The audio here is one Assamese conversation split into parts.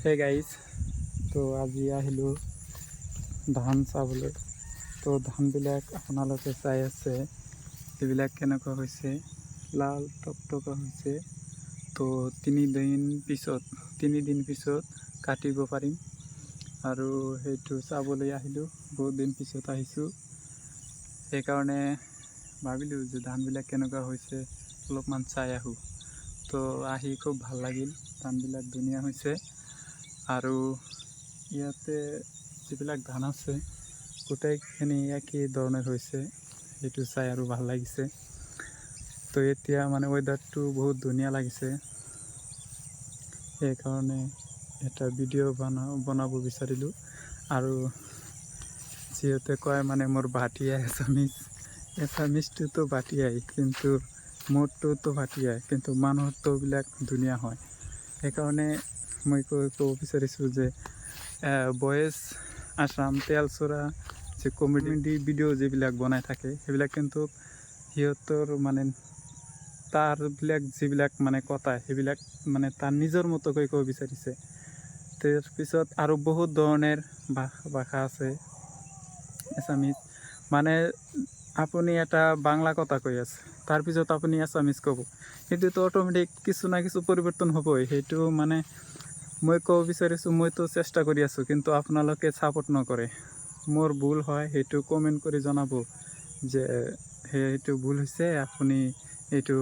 হে গাইজ, তো আজি আহিলোঁ ধান চাবলৈ। তো ধানবিলাক আপোনালোকে চাই আছে, এইবিলাক কেনেকুৱা হৈছে, লাল টকটকা হৈছে। তো তিনিদিন পিছত কাটিব পাৰিম আৰু সেইটো চাবলৈ আহিলোঁ। বহুত দিন পিছত আহিছোঁ, সেইকাৰণে ভাবিলোঁ যে ধানবিলাক কেনেকুৱা হৈছে অলপমান চাই আহোঁ। তো আহি খুব ভাল লাগিল, ধানবিলাক ধুনীয়া হৈছে। আৰু ইয়াতে যিবিলাক ধান আছে গোটেইখিনি একেই ধৰণৰ হৈছে, সেইটো চাই আৰু ভাল লাগিছে। তো এতিয়া মানে ৱেডাৰটো বহুত ধুনীয়া লাগিছে, সেইকাৰণে এটা ভিডিঅ' বনাব বিচাৰিলোঁ। আৰু যিহেতু কয় মানে মোৰ ভাটিয়া এছামিজটোতো ভাটিয়াই, কিন্তু মোৰটোতো ভাটিয়াই, কিন্তু মানুহৰটোবিলাক ধুনীয়া হয়। সেইকাৰণে মই ক'ব বিচাৰিছোঁ যে বয়েজ আছাম তেলচৰা যে কমেডি ভিডিঅ' যিবিলাক বনাই থাকে, সেইবিলাক কিন্তু সিহঁতৰ মানে তাৰবিলাক যিবিলাক মানে কথা, সেইবিলাক মানে তাৰ নিজৰ মতোকৈ ক'ব বিচাৰিছে। তাৰপিছত আৰু বহুত ধৰণৰ ভাষা আছে এছামিজ। মানে আপুনি এটা বাংলা কথা কৈ আছে, তাৰপিছত আপুনি এছামিজ ক'ব, সেইটোতো অট'মেটিক কিছু না কিছু পৰিৱৰ্তন হ'বই। সেইটো মানে মই ক'ব বিচাৰিছোঁ, মইতো চেষ্টা কৰি আছোঁ, কিন্তু আপোনালোকে ছাপোৰ্ট নকৰে। মোৰ ভুল হয়, সেইটো কমেণ্ট কৰি জনাব যে সেইটো ভুল হৈছে, আপুনি এইটো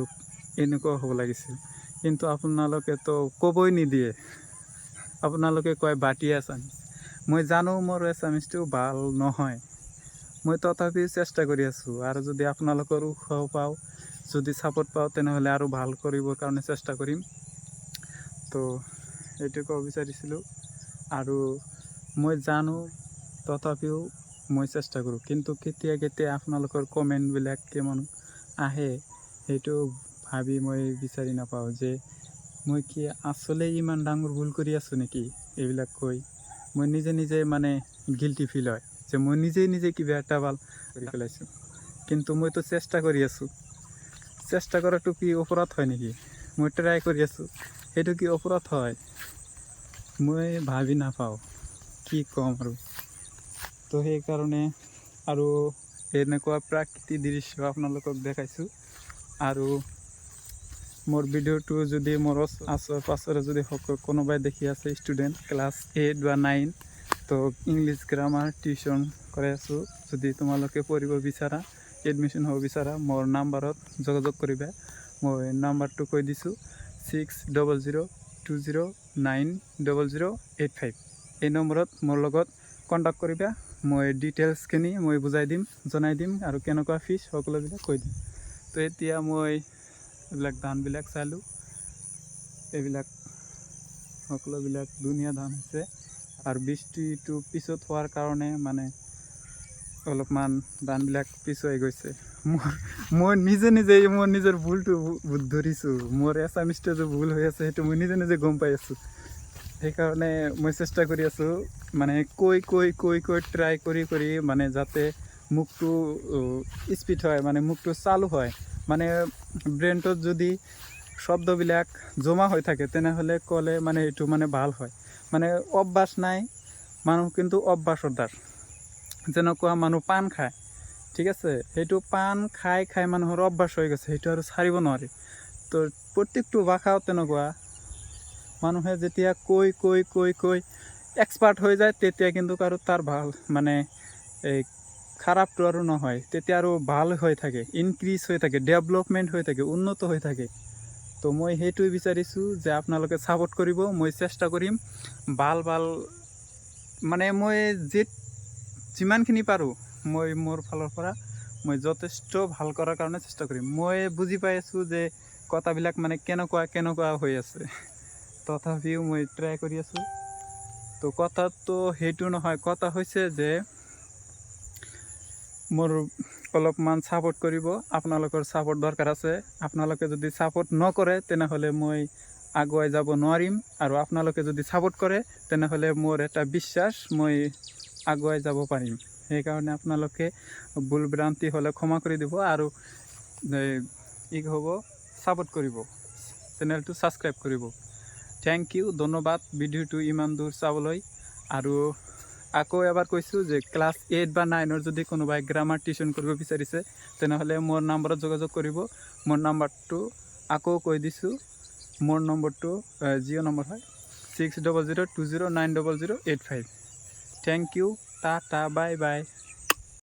এনেকুৱা হ'ব লাগিছিল। কিন্তু আপোনালোকেতো ক'বই নিদিয়ে, আপোনালোকে কয় ভাটিয়া এছামিজ। মই জানো মোৰ এছামিজটো ভাল নহয়, মই তথাপিও চেষ্টা কৰি আছোঁ। আৰু যদি আপোনালোকৰ উৎসাহ পাওঁ, যদি ছাপোৰ্ট পাওঁ, তেনেহ'লে আৰু ভাল কৰিবৰ কাৰণে চেষ্টা কৰিম। তো এইটো ক'ব বিচাৰিছিলোঁ। আৰু মই জানো, তথাপিও মই চেষ্টা কৰোঁ, কিন্তু কেতিয়া আপোনালোকৰ কমেণ্টবিলাক কেমন আহে সেইটো ভাবি মই বিচাৰি নাপাওঁ যে মই কি আচলতে ইমান ডাঙৰ ভুল কৰি আছোঁ নেকি। এইবিলাক কৈ মই নিজে মানে গিল্টি ফিল হয় যে মই নিজে কিবা এটা ভাল কৰি পেলাইছোঁ। কিন্তু মইতো চেষ্টা কৰি আছোঁ, চেষ্টা কৰাটো কি অপৰাধ হয় নেকি? মই ট্ৰাই কৰি আছোঁ, সেইটো কি অপৰাধ হয়? মই ভাবি নাপাওঁ কি ক'ম আৰু। তো সেইকাৰণে আৰু এনেকুৱা প্ৰাকৃতিক দৃশ্য আপোনালোকক দেখাইছোঁ। আৰু মোৰ ভিডিঅ'টো যদি মোৰ ওচৰে পাঁজৰে যদি কোনোবাই দেখি আছে, ষ্টুডেণ্ট ক্লাছ 8 বা 9, তো ইংলিছ গ্ৰামাৰ টিউশ্যন কৰাই আছোঁ। যদি তোমালোকে পঢ়িব বিচাৰা, এডমিশ্যন হ'ব বিচাৰা, মোৰ নাম্বাৰত যোগাযোগ কৰিবা। মই নাম্বাৰটো কৈ দিছোঁ, 6000209008 এই নম্বৰত মোৰ লগত কণ্টেক্ট কৰিবা। মই ডিটেইলছখিনি মই জনাই দিম আৰু কেনেকুৱা ফিজ সকলোবিলাক কৈ দিম। তো এতিয়া মই এইবিলাক ধানবিলাক চালোঁ, এইবিলাক সকলোবিলাক ধুনীয়া ধান হৈছে। আৰু বৃষ্টিটো পিছত হোৱাৰ কাৰণে মানে অলপমান ধানবিলাক পিছুৱাই গৈছে। মই নিজে মোৰ নিজৰ ভুলটো ধৰিছোঁ, মোৰ এছামিজটো যে ভুল হৈ আছে সেইটো মই নিজে গম পাই আছোঁ। সেইকাৰণে মই চেষ্টা কৰি আছোঁ, মানে কৈ ট্ৰাই কৰি মানে যাতে মুখটো স্পীড হয়, মানে মুখটো চালু হয়। মানে ব্ৰেইনটোত যদি শব্দবিলাক জমা হৈ থাকে, তেনেহ'লে ক'লে মানে এইটো মানে ভাল হয়। মানে অভ্যাস নাই মানুহ, কিন্তু অভ্যাসৰ দ্বাৰ। যেনেকুৱা মানুহ পাণ খায়, ঠিক আছে, সেইটো পাণ খাই মানুহৰ অভ্যাস হৈ গৈছে, সেইটো আৰু ছাৰিব নোৱাৰে। তো প্ৰত্যেকটো ভাষাও তেনেকুৱা, মানুহে যেতিয়া কৈ এক্সপাৰ্ট হৈ যায়, তেতিয়া কিন্তু আৰু তাৰ ভাল মানে এই খাৰাপটো আৰু নহয়, তেতিয়া আৰু ভাল হৈ থাকে, ইনক্ৰিজ হৈ থাকে, ডেভেলপমেণ্ট হৈ থাকে, উন্নত হৈ থাকে। তো মই সেইটোৱে বিচাৰিছোঁ যে আপোনালোকে ছাপোৰ্ট কৰিব। মই চেষ্টা কৰিম ভাল মানে মই যিমানখিনি পাৰোঁ, মই মোৰ ফালৰ পৰা মই যথেষ্ট ভাল কৰাৰ কাৰণে চেষ্টা কৰিম। মই বুজি পাই আছোঁ যে কথাবিলাক মানে কেনেকুৱা হৈ আছে, তথাপিও মই ট্ৰাই কৰি আছোঁ। তো কথাটো সেইটো নহয়, কথা হৈছে যে মোৰ অলপমান ছাপোৰ্ট কৰিব, আপোনালোকৰ ছাপোৰ্ট দৰকাৰ আছে। আপোনালোকে যদি ছাপোৰ্ট নকৰে, তেনেহ'লে মই আগুৱাই যাব নোৱাৰিম। আৰু আপোনালোকে যদি ছাপোৰ্ট কৰে, তেনেহ'লে মোৰ এটা বিশ্বাস, মই আগুৱাই যাব পাৰিম। সেইকাৰণে আপোনালোকে ভুল ভ্ৰান্তি হ'লে ক্ষমা কৰি দিব আৰু ছাপোৰ্ট কৰিব, চেনেলটো ছাবস্ক্ৰাইব কৰিব। থেংক ইউ, ধন্যবাদ ভিডিঅ'টো ইমান দূৰ চাবলৈ। আৰু আকৌ এবাৰ কৈছোঁ যে ক্লাছ 8 বা 9 যদি কোনোবাই গ্ৰামাৰ টিউশ্যন কৰিব বিচাৰিছে তেনেহ'লে মোৰ নম্বৰত যোগাযোগ কৰিব। মোৰ নাম্বাৰটো আকৌ কৈ দিছোঁ, মোৰ নম্বৰটো জিঅ' নম্বৰ হয় 6002090085। Thank you, tata, bye by.